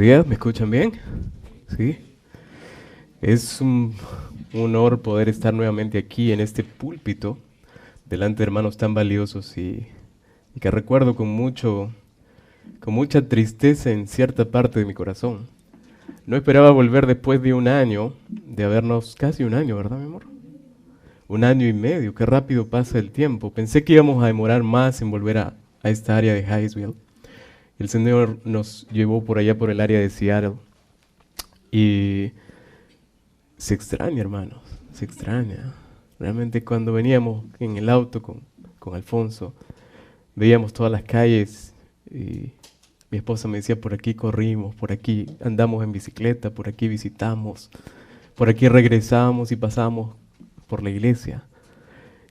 días, ¿me escuchan bien? Sí. Es un honor poder estar nuevamente aquí en este púlpito, delante de hermanos tan valiosos y que recuerdo con mucha tristeza en cierta parte de mi corazón. No esperaba volver después de un año, de habernos, casi un año, ¿verdad, mi amor? Un año y medio, qué rápido pasa el tiempo. Pensé que íbamos a demorar más en volver a esta área de Highsville. El Señor nos llevó por allá por el área de Seattle y se extraña, hermanos, se extraña. Realmente cuando veníamos en el auto con Alfonso, veíamos todas las calles y mi esposa me decía, por aquí corrimos, por aquí andamos en bicicleta, por aquí visitamos, por aquí regresamos y pasamos por la iglesia.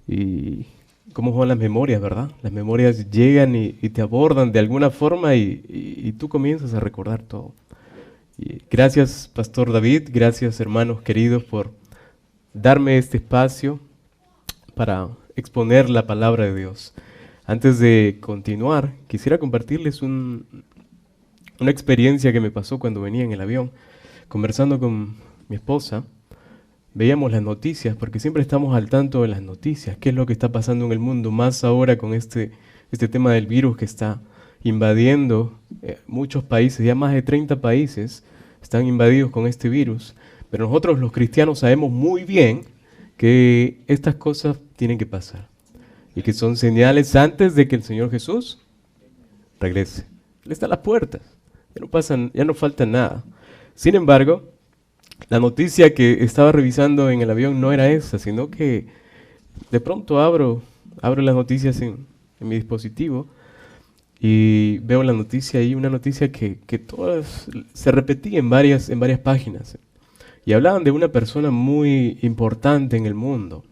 Y cómo son las memorias, ¿verdad? Las memorias llegan y te abordan de alguna forma y tú comienzas a recordar todo. Y gracias, Pastor David, gracias, hermanos queridos, por darme este espacio para exponer la palabra de Dios. Antes de continuar, quisiera compartirles una experiencia que me pasó cuando venía en el avión. Conversando con mi esposa, veíamos las noticias, porque siempre estamos al tanto de las noticias, qué es lo que está pasando en el mundo, más ahora con este tema del virus que está invadiendo muchos países, ya más de 30 países están invadidos con este virus, pero nosotros los cristianos sabemos muy bien que estas cosas tienen que pasar y que son señales antes de que el Señor Jesús regrese. Él está a las puertas, ya no falta nada. Sin embargo, la noticia que estaba revisando en el avión no era esa, sino que de pronto abro las noticias en mi dispositivo y veo la noticia ahí, una noticia que todas se repetía en varias páginas. Y hablaban de una persona muy importante en el mundo.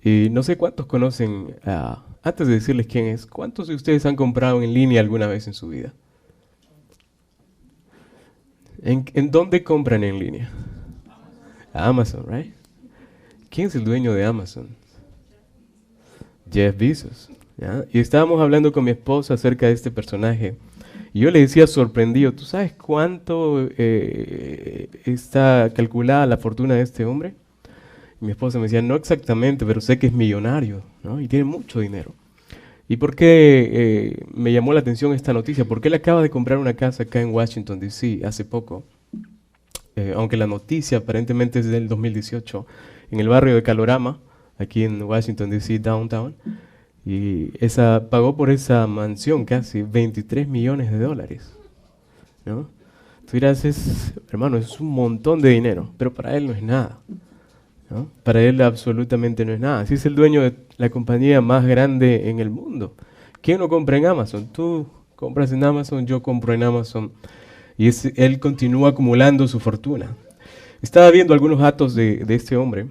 Y no sé cuántos conocen, antes de decirles quién es, ¿cuántos de ustedes han comprado en línea alguna vez en su vida? ¿En dónde compran en línea? Amazon, right? ¿Quién es el dueño de Amazon? Jeff Bezos. ¿Ya? Y estábamos hablando con mi esposa acerca de este personaje. Y yo le decía sorprendido, ¿tú sabes cuánto está calculada la fortuna de este hombre? Y mi esposa me decía, no exactamente, pero sé que es millonario, ¿no? Y tiene mucho dinero. ¿Y por qué me llamó la atención esta noticia? Porque él acaba de comprar una casa acá en Washington, D.C. hace poco. Aunque la noticia aparentemente es del 2018, en el barrio de Calorama, aquí en Washington, D.C., downtown. Y pagó por esa mansión casi 23 millones de dólares, ¿no? Tú dirás, hermano, es un montón de dinero, pero para él no es nada, ¿no? Para él absolutamente no es nada. Si es el dueño de la compañía más grande en el mundo. ¿Quién no compra en Amazon? Tú compras en Amazon, yo compro en Amazon. Y él continúa acumulando su fortuna. Estaba viendo algunos datos de este hombre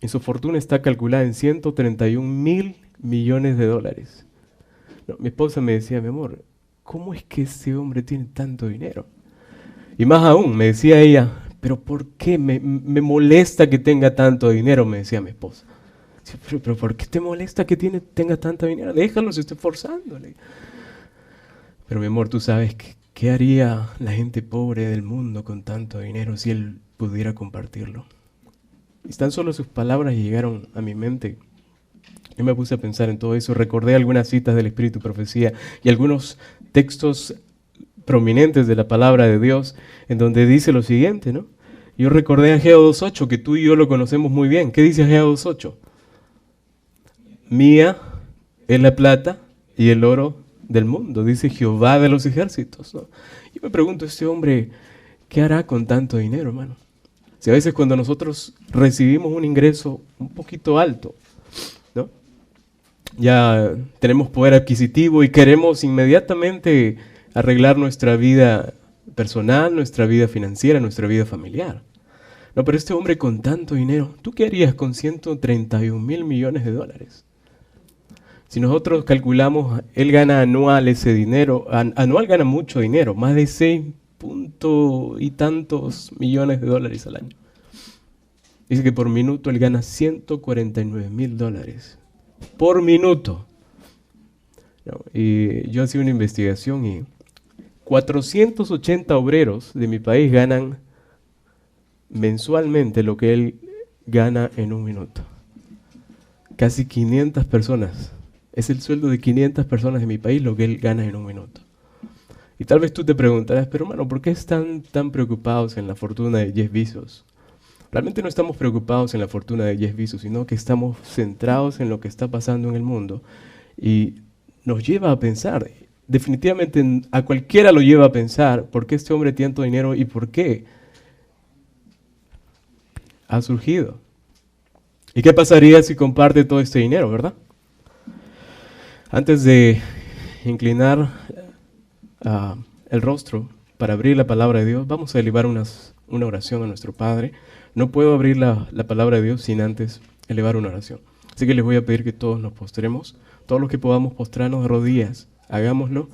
y su fortuna está calculada en 131 mil millones de dólares. No, mi esposa me decía, mi amor, ¿cómo es que ese hombre tiene tanto dinero? Y más aún, me decía ella, pero ¿por qué me molesta que tenga tanto dinero? Me decía mi esposa. Decía, pero ¿por qué te molesta que tenga tanto dinero? Déjalo, se está esforzándole. Pero mi amor, tú sabes qué haría la gente pobre del mundo con tanto dinero si él pudiera compartirlo. Y tan solo sus palabras llegaron a mi mente. Yo me puse a pensar en todo eso, recordé algunas citas del Espíritu y Profecía y algunos textos prominentes de la palabra de Dios en donde dice lo siguiente, ¿no? Yo recordé a Ageo 2.8, que tú y yo lo conocemos muy bien. ¿Qué dice Ageo 2.8? Mía es la plata y el oro del mundo, dice Jehová de los ejércitos, ¿no? Yo me pregunto, este hombre, ¿qué hará con tanto dinero, hermano? Si a veces cuando nosotros recibimos un ingreso un poquito alto, ¿no? Ya tenemos poder adquisitivo y queremos inmediatamente arreglar nuestra vida personal, nuestra vida financiera, nuestra vida familiar. No, pero este hombre con tanto dinero, ¿tú qué harías con 131 mil millones de dólares? Si nosotros calculamos, él gana anual ese dinero, anual gana mucho dinero, más de 6 punto y tantos millones de dólares al año. Dice que por minuto él gana 149 mil dólares. Por minuto. No, y yo hacía una investigación y 480 obreros de mi país ganan mensualmente lo que él gana en un minuto. Casi 500 personas. Es el sueldo de 500 personas de mi país lo que él gana en un minuto. Y tal vez tú te preguntarás, pero hermano, ¿por qué están tan preocupados en la fortuna de Jeff Bezos? Realmente no estamos preocupados en la fortuna de Jeff Bezos, sino que estamos centrados en lo que está pasando en el mundo. Y nos lleva a pensar, definitivamente a cualquiera lo lleva a pensar, ¿por qué este hombre tiene tanto dinero y por qué ha surgido? ¿Y qué pasaría si comparte todo este dinero, verdad? Antes de inclinar el rostro para abrir la palabra de Dios, vamos a elevar una oración a nuestro Padre. No puedo abrir la palabra de Dios sin antes elevar una oración. Así que les voy a pedir que todos nos postremos, todos los que podamos postrarnos de rodillas, hagámoslo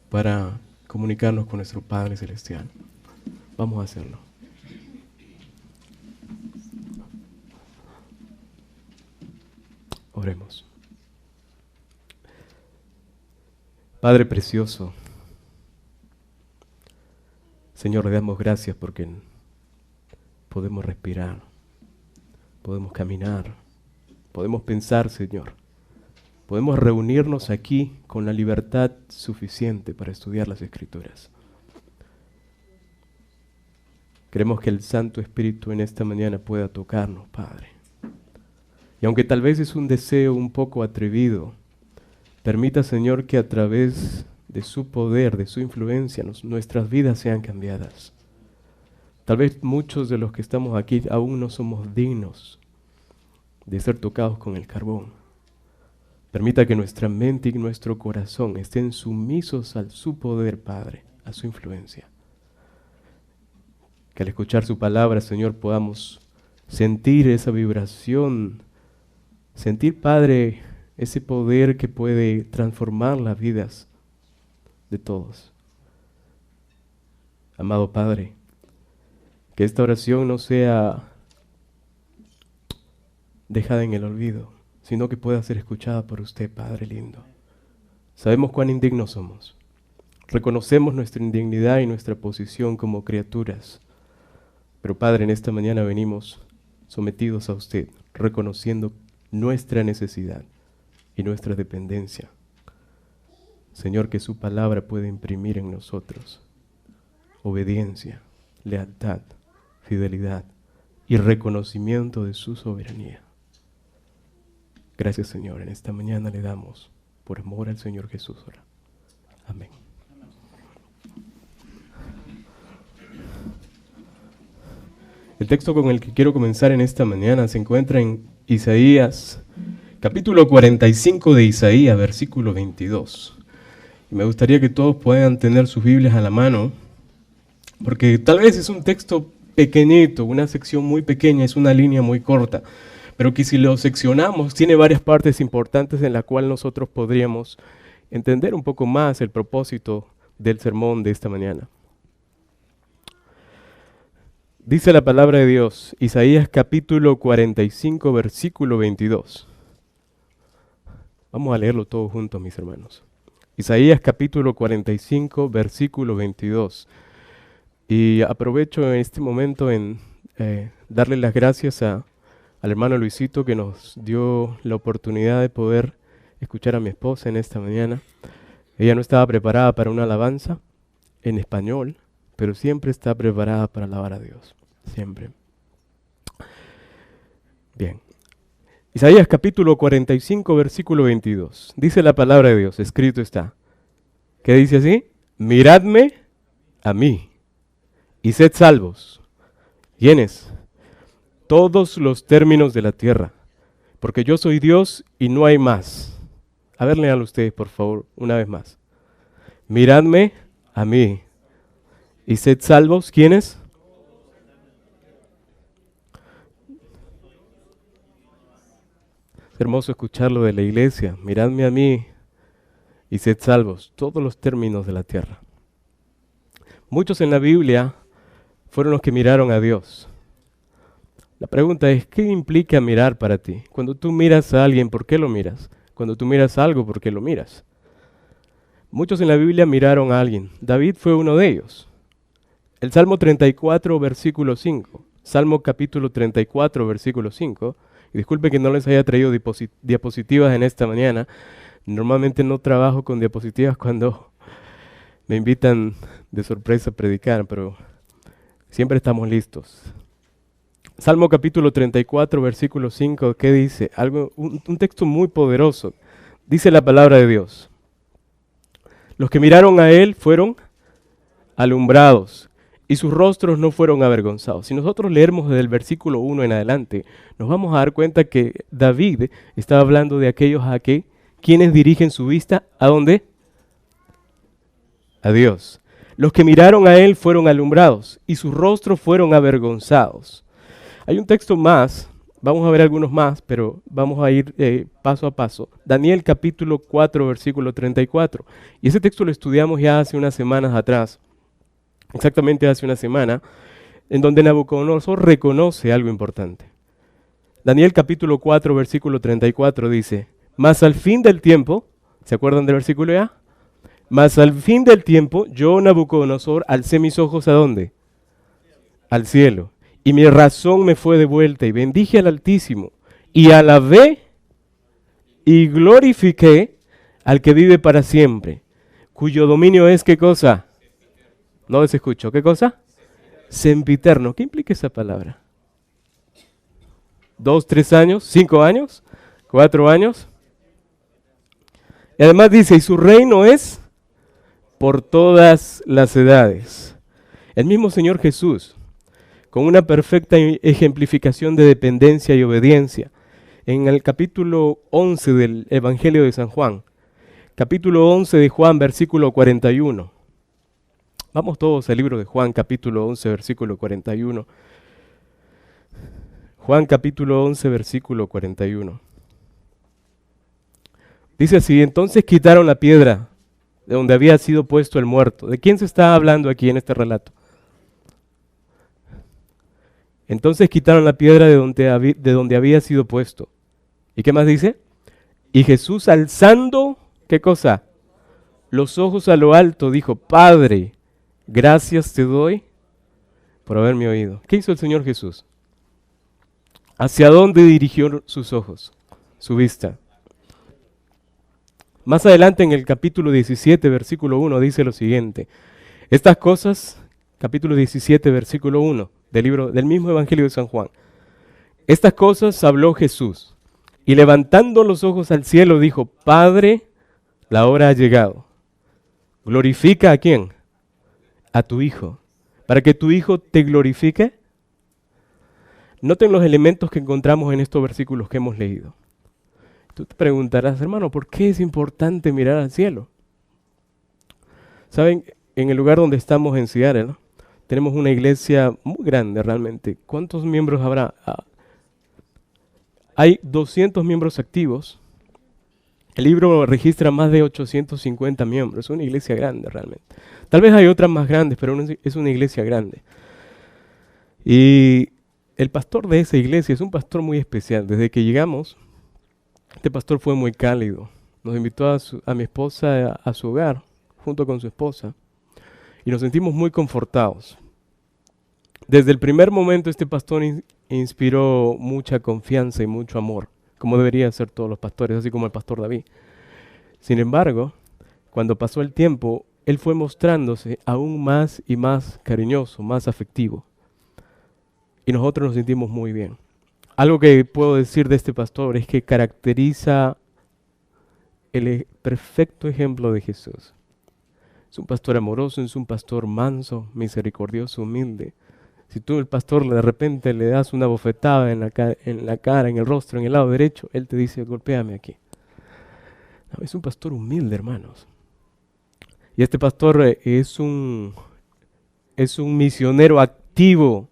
para comunicarnos con nuestro Padre Celestial. Vamos a hacerlo. Oremos. Padre precioso, Señor, le damos gracias porque podemos respirar, podemos caminar, podemos pensar, Señor. Podemos reunirnos aquí con la libertad suficiente para estudiar las Escrituras. Queremos que el Santo Espíritu en esta mañana pueda tocarnos, Padre. Y aunque tal vez es un deseo un poco atrevido, permita, Señor, que a través de su poder, de su influencia, nuestras vidas sean cambiadas. Tal vez muchos de los que estamos aquí aún no somos dignos de ser tocados con el carbón. Permita que nuestra mente y nuestro corazón estén sumisos a su poder, Padre, a su influencia. Que al escuchar su palabra, Señor, podamos sentir esa vibración, sentir, Padre, ese poder que puede transformar las vidas de todos. Amado Padre, que esta oración no sea dejada en el olvido, sino que pueda ser escuchada por usted, Padre lindo. Sabemos cuán indignos somos. Reconocemos nuestra indignidad y nuestra posición como criaturas. Pero Padre, en esta mañana venimos sometidos a usted, reconociendo nuestra necesidad y nuestra dependencia. Señor, que su palabra pueda imprimir en nosotros obediencia, lealtad, fidelidad y reconocimiento de su soberanía. Gracias, Señor. En esta mañana le damos por amor al Señor Jesús. Amén. El texto con el que quiero comenzar en esta mañana se encuentra en Isaías, capítulo 45 de Isaías, versículo 22. Y me gustaría que todos puedan tener sus Biblias a la mano, porque tal vez es un texto pequeñito, una sección muy pequeña, es una línea muy corta, pero que si lo seccionamos tiene varias partes importantes en la cual nosotros podríamos entender un poco más el propósito del sermón de esta mañana. Dice la palabra de Dios, Isaías capítulo 45, versículo 22. Vamos a leerlo todos juntos, mis hermanos. Isaías capítulo 45, versículo 22. Y aprovecho en este momento en darle las gracias al hermano Luisito que nos dio la oportunidad de poder escuchar a mi esposa en esta mañana. Ella no estaba preparada para una alabanza en español, pero siempre está preparada para alabar a Dios. Siempre. Bien. Isaías capítulo 45, versículo 22. Dice la palabra de Dios, escrito está. ¿Qué dice así? Miradme a mí y sed salvos. ¿Quiénes? Todos los términos de la tierra, porque yo soy Dios y no hay más. A ver, léanlo ustedes, por favor, una vez más. Miradme a mí y sed salvos. ¿Quiénes? Es hermoso escucharlo de la iglesia. Miradme a mí y sed salvos. Todos los términos de la tierra. Muchos en la Biblia fueron los que miraron a Dios. La pregunta es, ¿qué implica mirar para ti? Cuando tú miras a alguien, ¿por qué lo miras? Cuando tú miras algo, ¿por qué lo miras? Muchos en la Biblia miraron a alguien. David fue uno de ellos. El Salmo 34, versículo 5. Salmo capítulo 34, versículo 5. Y disculpe que no les haya traído diapositivas en esta mañana. Normalmente no trabajo con diapositivas cuando me invitan de sorpresa a predicar, pero siempre estamos listos. Salmo capítulo 34, versículo 5, ¿qué dice? Un texto muy poderoso. Dice la palabra de Dios. Los que miraron a él fueron alumbrados y sus rostros no fueron avergonzados. Si nosotros leemos desde el versículo 1 en adelante, nos vamos a dar cuenta que David estaba hablando de aquellos a quienes dirigen su vista, ¿a dónde? A Dios. Los que miraron a él fueron alumbrados y sus rostros fueron avergonzados. Hay un texto más, vamos a ver algunos más, pero vamos a ir paso a paso. Daniel capítulo 4, versículo 34. Y ese texto lo estudiamos ya hace unas semanas atrás, exactamente hace una semana, en donde Nabucodonosor reconoce algo importante. Daniel capítulo 4, versículo 34 dice, mas al fin del tiempo, ¿se acuerdan del versículo ya? Mas al fin del tiempo, yo, Nabucodonosor, alcé mis ojos ¿a dónde? Al cielo. Y mi razón me fue devuelta y bendije al Altísimo y alabé y glorifiqué al que vive para siempre, cuyo dominio es ¿qué cosa? No les escucho. ¿Qué cosa? Sempiterno. ¿Qué implica esa palabra? 2, 3 años, 5 años, 4 años. Y además dice, y su reino es por todas las edades. El mismo Señor Jesús, con una perfecta ejemplificación de dependencia y obediencia, en el capítulo 11 del Evangelio de San Juan, capítulo 11 de Juan, versículo 41. Vamos todos al libro de Juan, capítulo 11, versículo 41. Juan, capítulo 11, versículo 41. Dice así, entonces quitaron la piedra de donde había sido puesto el muerto. ¿De quién se está hablando aquí en este relato? Entonces quitaron la piedra de donde había sido puesto. ¿Y qué más dice? Y Jesús alzando, ¿qué cosa? Los ojos a lo alto dijo, Padre, gracias te doy por haberme oído. ¿Qué hizo el Señor Jesús? ¿Hacia dónde dirigió sus ojos, su vista? Más adelante en el capítulo 17, versículo 1, dice lo siguiente. Estas cosas, capítulo 17, versículo 1, del mismo Evangelio de San Juan. Estas cosas habló Jesús, y levantando los ojos al cielo dijo, Padre, la hora ha llegado. ¿Glorifica a quién? A tu Hijo. ¿Para que tu Hijo te glorifique? Noten los elementos que encontramos en estos versículos que hemos leído. Tú te preguntarás, hermano, ¿por qué es importante mirar al cielo? Saben, en el lugar donde estamos en Seattle, ¿no? Tenemos una iglesia muy grande realmente. ¿Cuántos miembros habrá? Hay 200 miembros activos. El libro registra más de 850 miembros. Es una iglesia grande realmente. Tal vez hay otras más grandes, pero es una iglesia grande. Y el pastor de esa iglesia es un pastor muy especial. Desde que llegamos, este pastor fue muy cálido. Nos invitó a mi esposa a su hogar, junto con su esposa, y nos sentimos muy confortados. Desde el primer momento este pastor inspiró mucha confianza y mucho amor, como deberían ser todos los pastores, así como el pastor David. Sin embargo, cuando pasó el tiempo, él fue mostrándose aún más y más cariñoso, más afectivo. Y nosotros nos sentimos muy bien. Algo que puedo decir de este pastor es que caracteriza el perfecto ejemplo de Jesús. Es un pastor amoroso, es un pastor manso, misericordioso, humilde. Si tú, el pastor, de repente le das una bofetada en la cara, en el rostro, en el lado derecho, él te dice, golpéame aquí. No, es un pastor humilde, hermanos. Y este pastor es un misionero activo.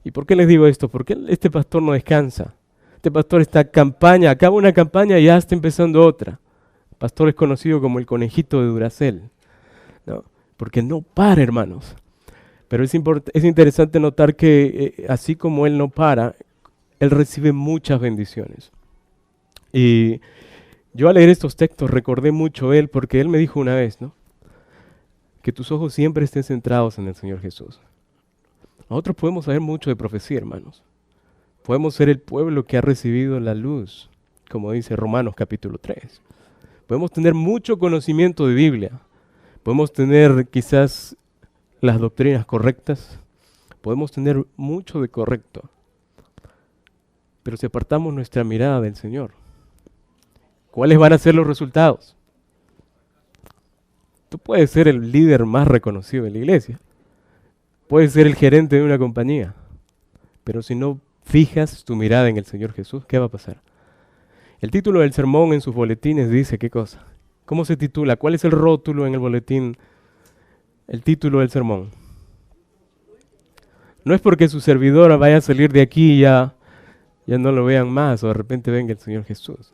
¿Y por qué les digo esto? Porque este pastor no descansa. Este pastor está en campaña, acaba una campaña y ya está empezando otra. El pastor es conocido como el conejito de Duracell, ¿no? Porque no para, hermanos. Pero es interesante notar que así como él no para, él recibe muchas bendiciones. Y Yo al leer estos textos recordé mucho él porque él me dijo una vez, ¿no? Que tus ojos siempre estén centrados en el Señor Jesús. Nosotros podemos saber mucho de profecía, hermanos. Podemos ser el pueblo que ha recibido la luz, como dice Romanos capítulo 3. Podemos tener mucho conocimiento de Biblia. Podemos tener quizás las doctrinas correctas. Podemos tener mucho de correcto. Pero si apartamos nuestra mirada del Señor, ¿cuáles van a ser los resultados? Tú puedes ser el líder más reconocido de la iglesia. Puedes ser el gerente de una compañía. Pero si no fijas tu mirada en el Señor Jesús, ¿qué va a pasar? El título del sermón en sus boletines dice ¿qué cosa? ¿Cómo se titula? ¿Cuál es el rótulo en el boletín? El título del sermón. No es porque su servidora vaya a salir de aquí y ya no lo vean más o de repente venga el Señor Jesús.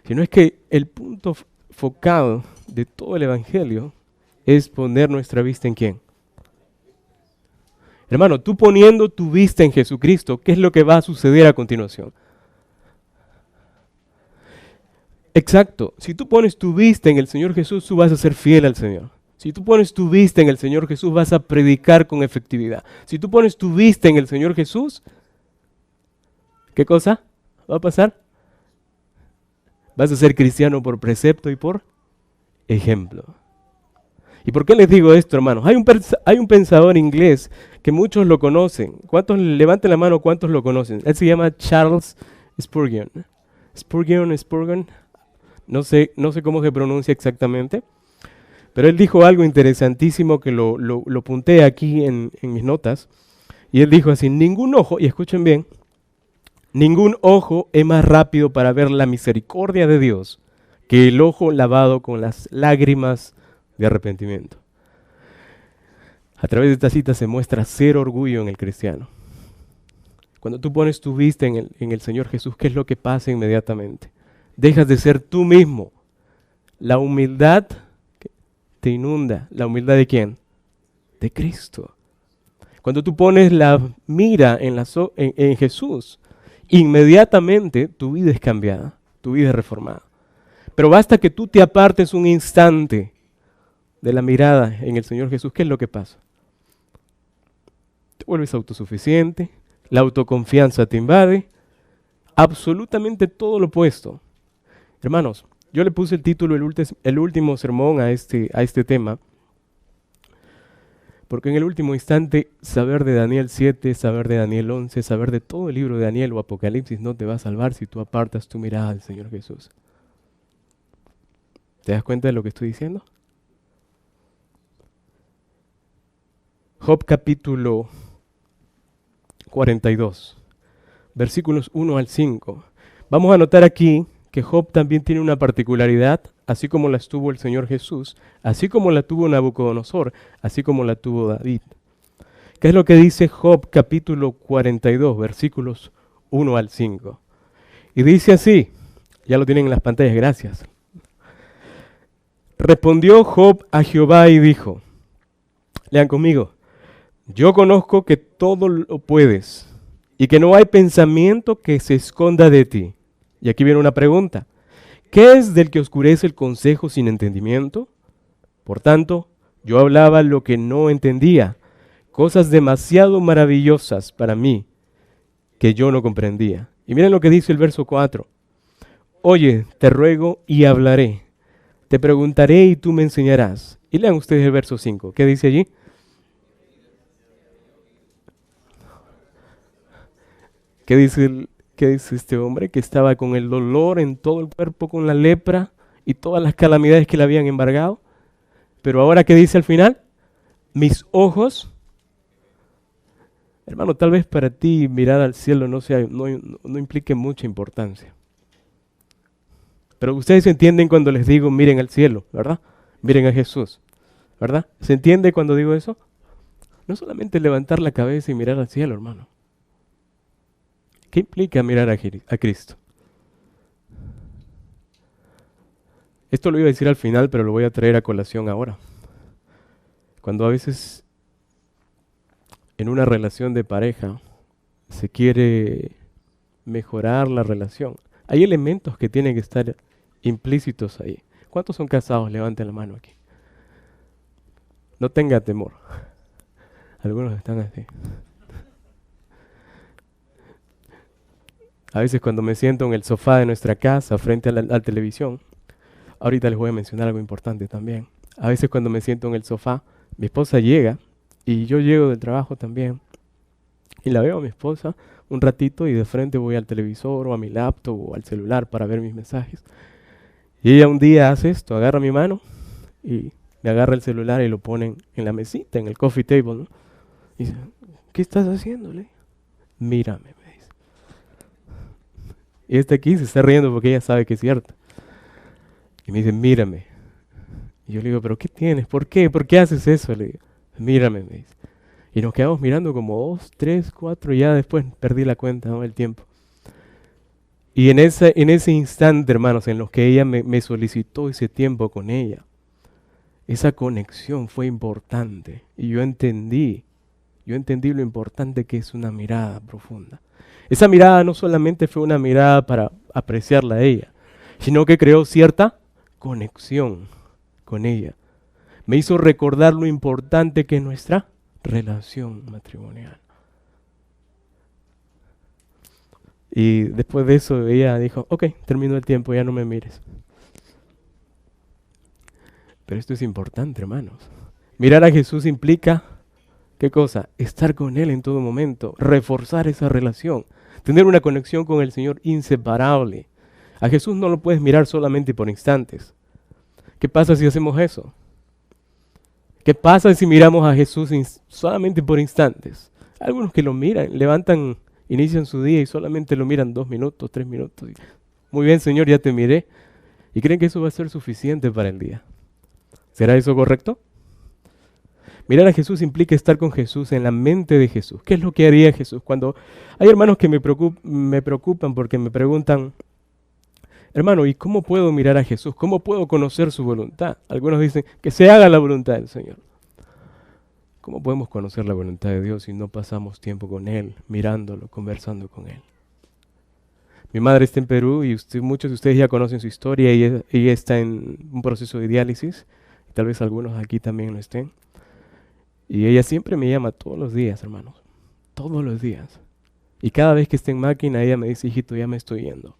Sino es que el punto focado de todo el Evangelio es poner nuestra vista en ¿quién? Hermano, tú poniendo tu vista en Jesucristo, ¿qué es lo que va a suceder a continuación? Exacto, si tú pones tu vista en el Señor Jesús, tú vas a ser fiel al Señor. Si tú pones tu vista en el Señor Jesús, vas a predicar con efectividad. Si tú pones tu vista en el Señor Jesús, ¿qué cosa va a pasar? Vas a ser cristiano por precepto y por ejemplo. ¿Y por qué les digo esto, hermanos? Hay un pensador inglés que muchos lo conocen. ¿Cuántos, levanten la mano, cuántos lo conocen? Él se llama Charles Spurgeon. Spurgeon. No sé cómo se pronuncia exactamente. Pero él dijo algo interesantísimo que lo apunté aquí en mis notas. Y él dijo así, ningún ojo, y escuchen bien, ningún ojo es más rápido para ver la misericordia de Dios que el ojo lavado con las lágrimas de arrepentimiento. A través de esta cita se muestra cero orgullo en el cristiano. Cuando tú pones tu vista en el Señor Jesús, ¿qué es lo que pasa inmediatamente? Dejas de ser tú mismo. La humildad te inunda. ¿La humildad de quién? De Cristo. Cuando tú pones la mira en Jesús, inmediatamente tu vida es cambiada, tu vida es reformada. Pero basta que tú te apartes un instante de la mirada en el Señor Jesús, ¿qué es lo que pasa? Te vuelves autosuficiente, la autoconfianza te invade, absolutamente todo lo opuesto. Hermanos, yo le puse el título, el último sermón a este tema, porque en el último instante saber de Daniel 7, saber de Daniel 11, saber de todo el libro de Daniel o Apocalipsis no te va a salvar si tú apartas tu mirada del Señor Jesús. ¿Te das cuenta de lo que estoy diciendo? Job capítulo 42, versículos 1 al 5. Vamos a notar aquí que Job también tiene una particularidad, así como la tuvo el Señor Jesús, así como la tuvo Nabucodonosor, así como la tuvo David. ¿Qué es lo que dice Job capítulo 42, versículos 1 al 5? Y dice así, ya lo tienen en las pantallas, gracias. Respondió Job a Jehová y dijo, lean conmigo, yo conozco que todo lo puedes y que no hay pensamiento que se esconda de ti. Y aquí viene una pregunta. ¿Qué es del que oscurece el consejo sin entendimiento? Por tanto, yo hablaba lo que no entendía, cosas demasiado maravillosas para mí que yo no comprendía. Y miren lo que dice el verso 4. Oye, te ruego y hablaré. Te preguntaré y tú me enseñarás. Y lean ustedes el verso 5. ¿Qué dice allí? ¿Qué dice este hombre? Que estaba con el dolor en todo el cuerpo, con la lepra y todas las calamidades que le habían embargado. Pero ahora, ¿qué dice al final? Mis ojos. Hermano, tal vez para ti mirar al cielo no implique mucha importancia. Pero ustedes entienden cuando les digo miren al cielo, ¿verdad? Miren a Jesús, ¿verdad? ¿Se entiende cuando digo eso? No solamente levantar la cabeza y mirar al cielo, hermano. ¿Qué implica mirar a Cristo? Esto lo iba a decir al final, pero lo voy a traer a colación ahora. Cuando a veces en una relación de pareja se quiere mejorar la relación, hay elementos que tienen que estar implícitos ahí. ¿Cuántos son casados? Levanten la mano aquí. No tenga temor. Algunos están así. A veces cuando me siento en el sofá de nuestra casa frente a la televisión, ahorita les voy a mencionar algo importante también. A veces cuando me siento en el sofá, mi esposa llega y yo llego del trabajo también y la veo a mi esposa un ratito y de frente voy al televisor o a mi laptop o al celular para ver mis mensajes. Y ella un día hace esto, agarra mi mano y me agarra el celular y lo pone en la mesita, en el coffee table, ¿no? Y dice, ¿qué estás haciendo? Le digo, mírame, me dice. Y aquí se está riendo porque ella sabe que es cierto. Y me dice, mírame. Y yo le digo, ¿pero qué tienes? ¿Por qué? ¿Por qué haces eso? Le digo, mírame, me dice. Y nos quedamos mirando como 2, 3, 4, y ya después perdí la cuenta, ¿no? El tiempo. Y en ese instante, hermanos, en los que ella me solicitó ese tiempo con ella, esa conexión fue importante. Y yo entendí lo importante que es una mirada profunda. Esa mirada no solamente fue una mirada para apreciarla a ella, sino que creó cierta conexión con ella. Me hizo recordar lo importante que es nuestra relación matrimonial. Y después de eso ella dijo, ok, terminó el tiempo, ya no me mires. Pero esto es importante, hermanos. Mirar a Jesús implica, ¿qué cosa? Estar con Él en todo momento, reforzar esa relación, tener una conexión con el Señor inseparable. A Jesús no lo puedes mirar solamente por instantes. ¿Qué pasa si hacemos eso? ¿Qué pasa si miramos a Jesús solamente por instantes? Algunos que lo miran, inician su día y solamente lo miran 2 minutos, 3 minutos. Muy bien, Señor, ya te miré. Y creen que eso va a ser suficiente para el día. ¿Será eso correcto? Mirar a Jesús implica estar con Jesús, en la mente de Jesús. ¿Qué es lo que haría Jesús? Cuando hay hermanos que me preocupan porque me preguntan, hermano, ¿y cómo puedo mirar a Jesús? ¿Cómo puedo conocer su voluntad? Algunos dicen que se haga la voluntad del Señor. ¿Cómo podemos conocer la voluntad de Dios si no pasamos tiempo con Él, mirándolo, conversando con Él? Mi madre está en Perú y muchos de ustedes ya conocen su historia. Ella está en un proceso de diálisis. Y tal vez algunos aquí también lo estén. Y ella siempre me llama todos los días, hermanos. Todos los días. Y cada vez que esté en máquina, ella me dice, hijito, ya me estoy yendo.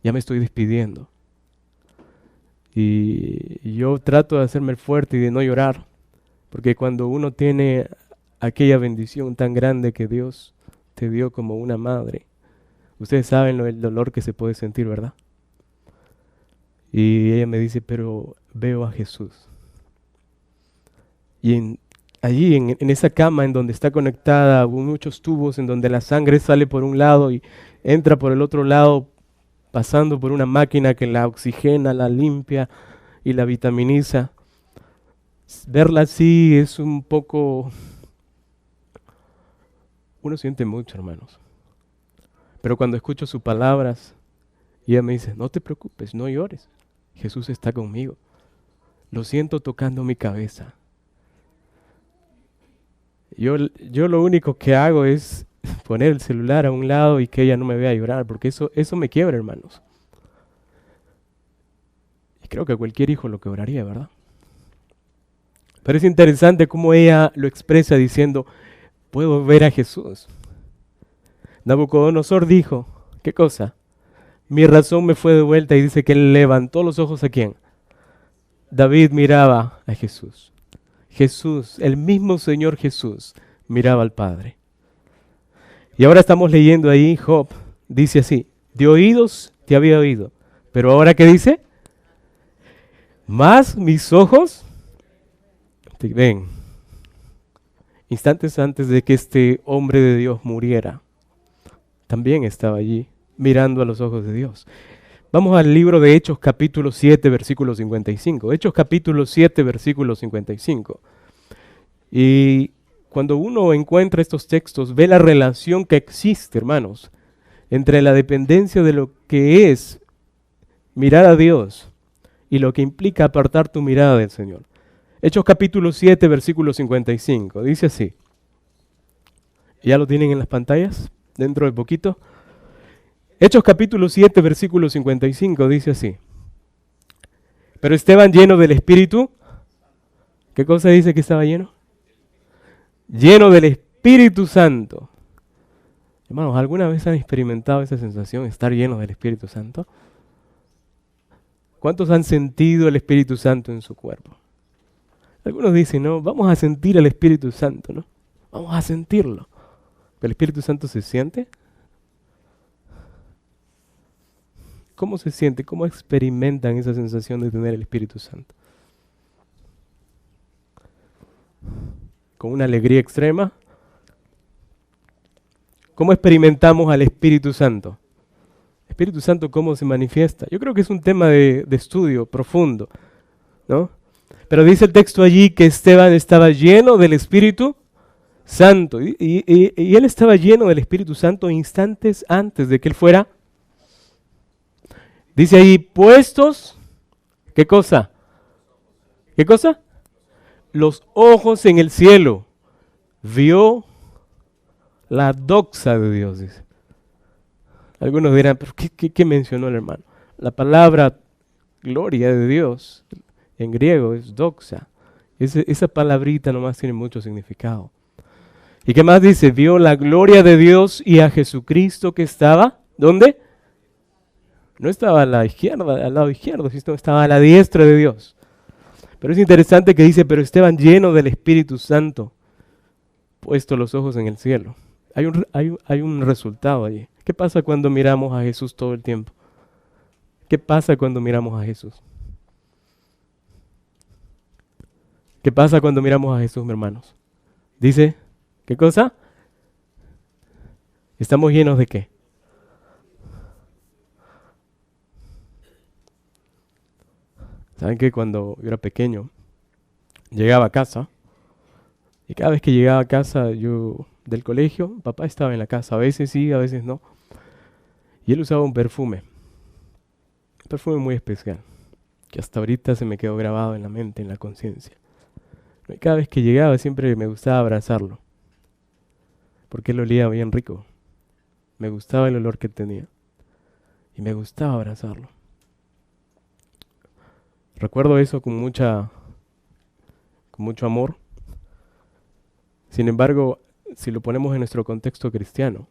Ya me estoy despidiendo. Y yo trato de hacerme el fuerte y de no llorar. Porque cuando uno tiene aquella bendición tan grande que Dios te dio como una madre, ustedes saben el dolor que se puede sentir, ¿verdad? Y ella me dice, pero veo a Jesús. Y allí en esa cama en donde está conectada, muchos tubos en donde la sangre sale por un lado y entra por el otro lado, pasando por una máquina que la oxigena, la limpia y la vitaminiza. Verla así es un poco... Uno siente mucho, hermanos. Pero cuando escucho sus palabras, y ella me dice, no te preocupes, no llores. Jesús está conmigo. Lo siento tocando mi cabeza. Yo lo único que hago es poner el celular a un lado y que ella no me vea llorar, porque eso me quiebra, hermanos. Y creo que cualquier hijo lo quebraría, ¿verdad? Pero es interesante cómo ella lo expresa diciendo, puedo ver a Jesús. Nabucodonosor dijo, ¿qué cosa? Mi razón me fue de vuelta, y dice que él levantó los ojos ¿a quién? David miraba a Jesús. Jesús, el mismo Señor Jesús, miraba al Padre. Y ahora estamos leyendo ahí, Job dice así, de oídos te había oído, pero ahora ¿qué dice? Más mis ojos te ven. Instantes antes de que este hombre de Dios muriera, también estaba allí, mirando a los ojos de Dios. Vamos al libro de Hechos capítulo 7, versículo 55. Hechos capítulo 7, versículo 55. Y cuando uno encuentra estos textos, ve la relación que existe, hermanos, entre la dependencia de lo que es mirar a Dios y lo que implica apartar tu mirada del Señor. Hechos capítulo 7, versículo 55. Dice así. ¿Ya lo tienen en las pantallas? Dentro de poquito. Hechos capítulo 7, versículo 55, dice así. Pero Esteban, lleno del Espíritu, ¿qué cosa dice que estaba lleno? Lleno del Espíritu Santo. Hermanos, ¿alguna vez han experimentado esa sensación de estar llenos del Espíritu Santo? ¿Cuántos han sentido el Espíritu Santo en su cuerpo? Algunos dicen, no, vamos a sentir el Espíritu Santo, ¿no? Vamos a sentirlo. ¿El Espíritu Santo se siente? ¿Cómo se siente? ¿Cómo experimentan esa sensación de tener el Espíritu Santo? ¿Con una alegría extrema? ¿Cómo experimentamos al Espíritu Santo? ¿El Espíritu Santo cómo se manifiesta? Yo creo que es un tema de estudio profundo, ¿no? Pero dice el texto allí que Esteban estaba lleno del Espíritu Santo. Y él estaba lleno del Espíritu Santo instantes antes de que él fuera. Dice ahí, puestos, ¿qué cosa? ¿Qué cosa? Los ojos en el cielo. Vio la doxa de Dios, dice. Algunos dirán, ¿pero qué mencionó el hermano? La palabra gloria de Dios en griego es doxa. Esa palabrita nomás tiene mucho significado. ¿Y qué más dice? Vio la gloria de Dios y a Jesucristo que estaba, ¿dónde? No estaba a la izquierda, al lado izquierdo, sino estaba a la diestra de Dios. Pero es interesante que dice, pero Esteban lleno del Espíritu Santo, puesto los ojos en el cielo. Hay un resultado allí. ¿Qué pasa cuando miramos a Jesús todo el tiempo? ¿Qué pasa cuando miramos a Jesús? ¿Qué pasa cuando miramos a Jesús, mis hermanos? Dice, ¿qué cosa? ¿Estamos llenos de qué? ¿Saben que cuando yo era pequeño, llegaba a casa, y cada vez que llegaba a casa yo del colegio, papá estaba en la casa, a veces sí, a veces no, y él usaba un perfume muy especial, que hasta ahorita se me quedó grabado en la mente, en la conciencia. Y cada vez que llegaba siempre me gustaba abrazarlo, porque él olía bien rico, me gustaba el olor que tenía, y me gustaba abrazarlo. Recuerdo eso con mucho amor. Sin embargo, si lo ponemos en nuestro contexto cristiano,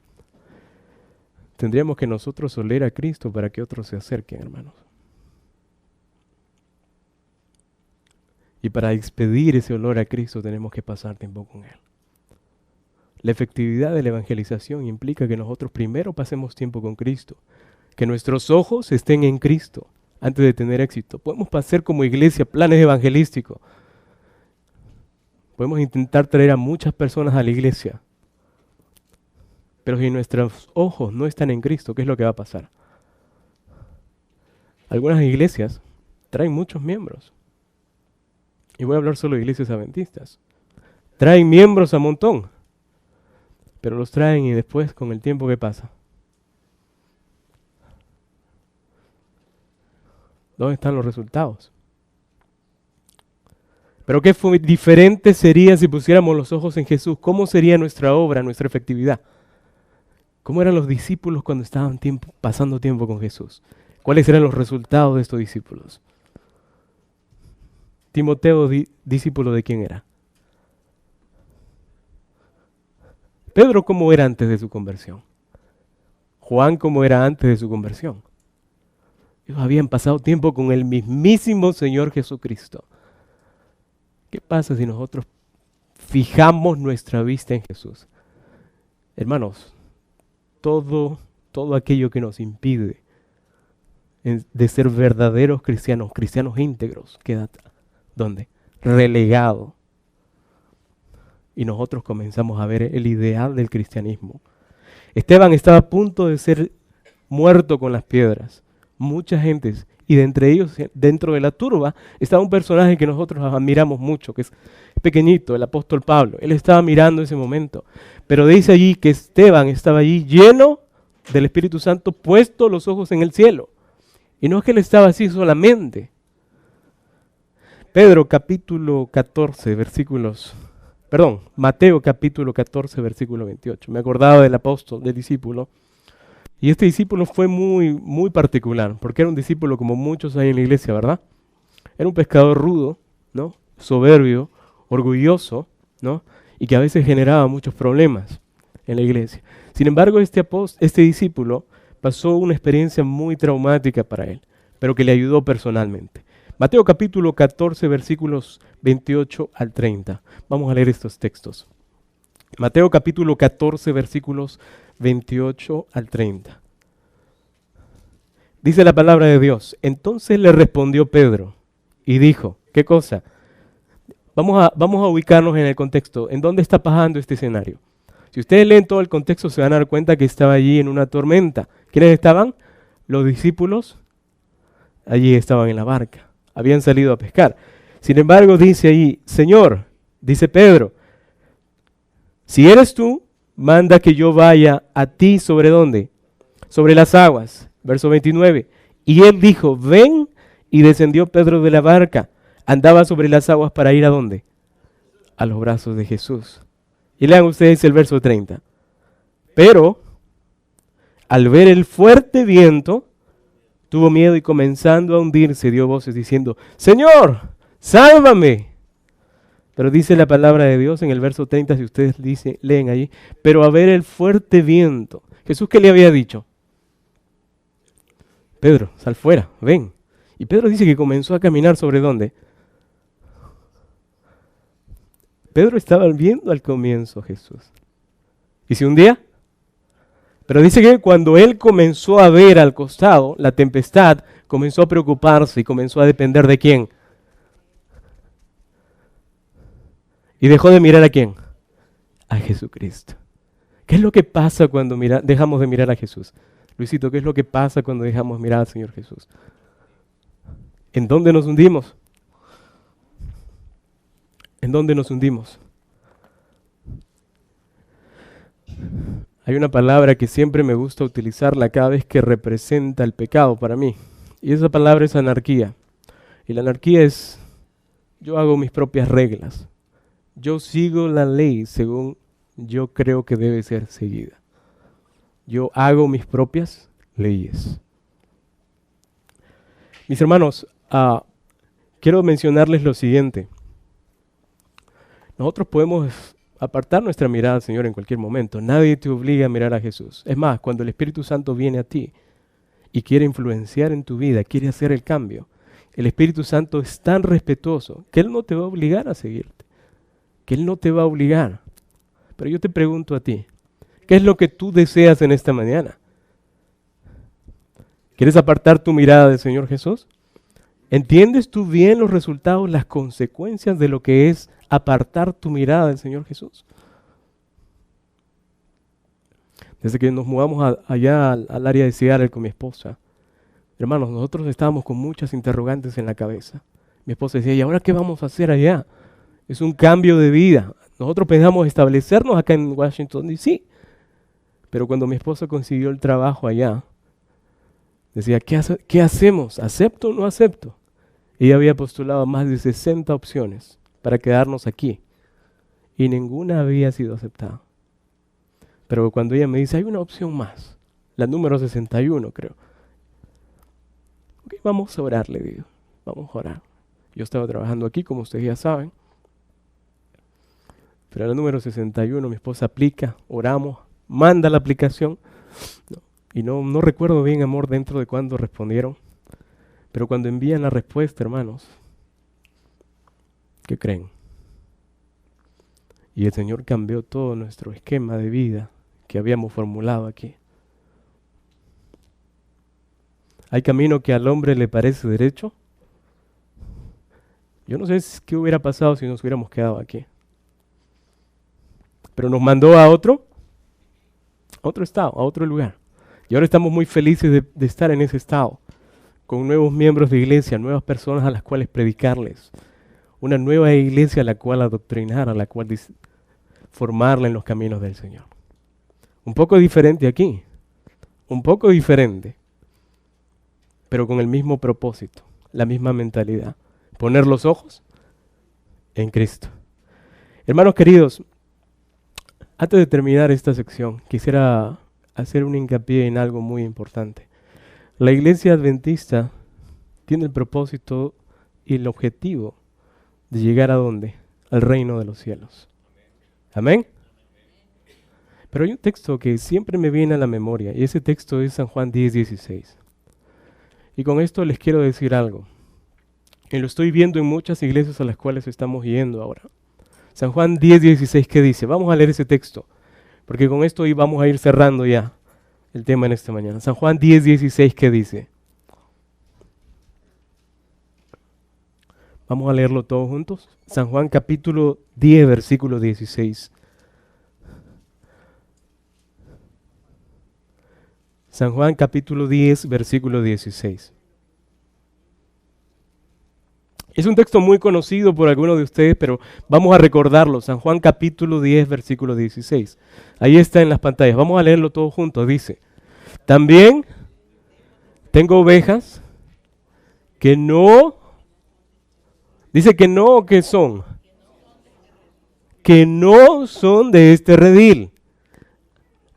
tendríamos que nosotros oler a Cristo para que otros se acerquen, hermanos. Y para expedir ese olor a Cristo tenemos que pasar tiempo con Él. La efectividad de la evangelización implica que nosotros primero pasemos tiempo con Cristo, que nuestros ojos estén en Cristo antes de tener éxito. Podemos hacer como iglesia planes evangelísticos. Podemos intentar traer a muchas personas a la iglesia. Pero si nuestros ojos no están en Cristo, ¿qué es lo que va a pasar? Algunas iglesias traen muchos miembros. Y voy a hablar solo de iglesias adventistas. Traen miembros a montón. Pero los traen y después, con el tiempo, ¿qué pasa? ¿Dónde están los resultados? Pero qué diferente sería si pusiéramos los ojos en Jesús. ¿Cómo sería nuestra obra, nuestra efectividad? ¿Cómo eran los discípulos cuando estaban pasando tiempo con Jesús? ¿Cuáles eran los resultados de estos discípulos? Timoteo, discípulo de quién era. Pedro, ¿cómo era antes de su conversión? Juan, ¿cómo era antes de su conversión? Ellos habían pasado tiempo con el mismísimo Señor Jesucristo. ¿Qué pasa si nosotros fijamos nuestra vista en Jesús? Hermanos, todo aquello que nos impide de ser verdaderos cristianos, cristianos íntegros, queda ¿dónde? Relegado. Y nosotros comenzamos a ver el ideal del cristianismo. Esteban estaba a punto de ser muerto con las piedras. Mucha gente, y de entre ellos, dentro de la turba, estaba un personaje que nosotros admiramos mucho, que es pequeñito, el apóstol Pablo. Él estaba mirando ese momento. Pero dice allí que Esteban estaba allí lleno del Espíritu Santo, puesto los ojos en el cielo. Y no es que él estaba así solamente. Mateo capítulo 14, versículo 28. Me acordaba del apóstol, del discípulo. Y este discípulo fue muy particular, porque era un discípulo como muchos hay en la iglesia, ¿verdad? Era un pescador rudo, ¿no? Soberbio, orgulloso, ¿no? Y que a veces generaba muchos problemas en la iglesia. Sin embargo, este discípulo pasó una experiencia muy traumática para él, pero que le ayudó personalmente. Mateo capítulo 14, versículos 28 al 30. Vamos a leer estos textos. Mateo capítulo 14, versículos 28 al 30. Dice la palabra de Dios: entonces le respondió Pedro y dijo, ¿qué cosa? Vamos a ubicarnos en el contexto. ¿En dónde está pasando este escenario? Si ustedes leen todo el contexto se van a dar cuenta que estaba allí en una tormenta. ¿Quiénes estaban? Los discípulos. Allí estaban en la barca. Habían salido a pescar. Sin embargo, dice ahí, Señor, dice Pedro, si eres tú, manda que yo vaya a ti sobre ¿dónde? Sobre las aguas. Verso 29. Y él dijo, ven, y descendió Pedro de la barca. Andaba sobre las aguas para ir ¿a dónde? A los brazos de Jesús. Y lean ustedes el verso 30. Pero, al ver el fuerte viento, tuvo miedo y comenzando a hundirse, dio voces diciendo, Señor, sálvame. Pero dice la palabra de Dios en el verso 30, si ustedes leen allí, pero a ver el fuerte viento. Jesús, ¿qué le había dicho? Pedro, sal fuera, ven. Y Pedro dice que comenzó a caminar sobre ¿dónde? Pedro estaba viendo al comienzo a Jesús. ¿Y se hundía? Pero dice que cuando él comenzó a ver al costado la tempestad, comenzó a preocuparse y comenzó a depender ¿de quién? Y dejó de mirar ¿a quién? A Jesucristo. ¿Qué es lo que pasa cuando dejamos de mirar a Jesús? Luisito, ¿qué es lo que pasa cuando dejamos mirar al Señor Jesús? ¿En dónde nos hundimos? ¿En dónde nos hundimos? Hay una palabra que siempre me gusta utilizarla cada vez que representa el pecado para mí. Y esa palabra es anarquía. Y la anarquía es, yo hago mis propias reglas. Yo sigo la ley según yo creo que debe ser seguida. Yo hago mis propias leyes. Mis hermanos, quiero mencionarles lo siguiente. Nosotros podemos apartar nuestra mirada al Señor en cualquier momento. Nadie te obliga a mirar a Jesús. Es más, cuando el Espíritu Santo viene a ti y quiere influenciar en tu vida, quiere hacer el cambio, el Espíritu Santo es tan respetuoso que Él no te va a obligar a seguirte, que Él no te va a obligar. Pero yo te pregunto a ti, ¿qué es lo que tú deseas en esta mañana? ¿Quieres apartar tu mirada del Señor Jesús? ¿Entiendes tú bien los resultados, las consecuencias de lo que es apartar tu mirada del Señor Jesús? Desde que nos mudamos allá al área de Seattle con mi esposa, hermanos, nosotros estábamos con muchas interrogantes en la cabeza. Mi esposa decía, ¿y ahora qué vamos a hacer allá? Es un cambio de vida. Nosotros pensamos establecernos acá en Washington D.C., pero cuando mi esposa consiguió el trabajo allá, decía, ¿qué hacemos? ¿Acepto o no acepto? Ella había postulado más de 60 opciones para quedarnos aquí y ninguna había sido aceptada. Pero cuando ella me dice, hay una opción más, la número 61 creo. Ok, vamos a orar, le digo, vamos a orar. Yo estaba trabajando aquí, como ustedes ya saben, pero la número 61 mi esposa aplica, oramos, manda la aplicación. Y no recuerdo bien, amor, dentro de cuándo respondieron. Pero cuando envían la respuesta, hermanos, ¿qué creen? Y el Señor cambió todo nuestro esquema de vida que habíamos formulado aquí. ¿Hay camino que al hombre le parece derecho? Yo no sé qué hubiera pasado si nos hubiéramos quedado aquí. Pero nos mandó a otro estado, a otro lugar. Y ahora estamos muy felices de estar en ese estado, con nuevos miembros de iglesia, nuevas personas a las cuales predicarles, una nueva iglesia a la cual adoctrinar, a la cual formarla en los caminos del Señor. Un poco diferente aquí, un poco diferente, pero con el mismo propósito, la misma mentalidad, poner los ojos en Cristo. Hermanos queridos, antes de terminar esta sección, quisiera hacer un hincapié en algo muy importante. La iglesia adventista tiene el propósito y el objetivo de llegar ¿a dónde? Al reino de los cielos. Amén. Pero hay un texto que siempre me viene a la memoria y ese texto es San Juan 10:16. Y con esto les quiero decir algo. Y lo estoy viendo en muchas iglesias a las cuales estamos yendo ahora. San Juan 10:16, ¿qué dice? Vamos a leer ese texto, porque con esto vamos a ir cerrando ya el tema en esta mañana. San Juan 10:16, ¿qué dice? Vamos a leerlo todos juntos. San Juan capítulo 10, versículo 16. San Juan capítulo 10, versículo 16. Es un texto muy conocido por algunos de ustedes, pero vamos a recordarlo. San Juan capítulo 10, versículo 16. Ahí está en las pantallas. Vamos a leerlo todos juntos. Dice, también tengo ovejas que no... Dice que no, que son. Que no son de este redil.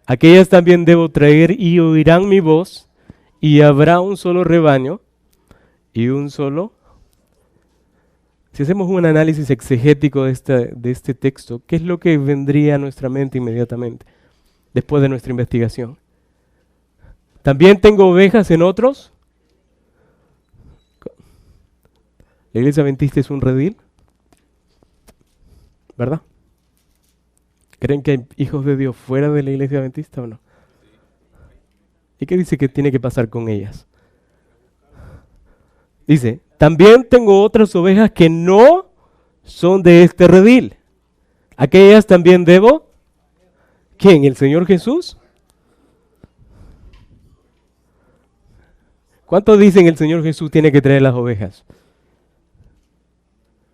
Aquellas también debo traer y oirán mi voz, y habrá un solo rebaño y un solo. Si hacemos un análisis exegético de este texto, ¿qué es lo que vendría a nuestra mente inmediatamente después de nuestra investigación? También tengo ovejas en otros. La iglesia adventista es un redil, ¿verdad? ¿Creen que hay hijos de Dios fuera de la iglesia adventista o no? ¿Y qué dice que tiene que pasar con ellas? Dice, también tengo otras ovejas que no son de este redil. Aquellas también debo. ¿Quién? ¿El Señor Jesús? ¿Cuántos dicen el Señor Jesús tiene que traer las ovejas?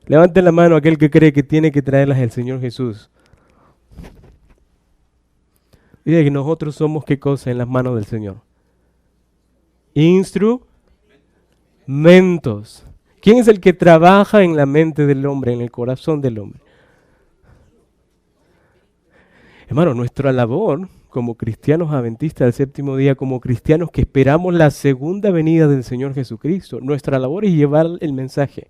Levante la mano aquel que cree que tiene que traerlas el Señor Jesús. Dice que nosotros somos ¿qué cosa en las manos del Señor? Instrumentos. ¿Quién es el que trabaja en la mente del hombre, en el corazón del hombre? Hermano, nuestra labor como cristianos adventistas del séptimo día, como cristianos que esperamos la segunda venida del Señor Jesucristo, nuestra labor es llevar el mensaje.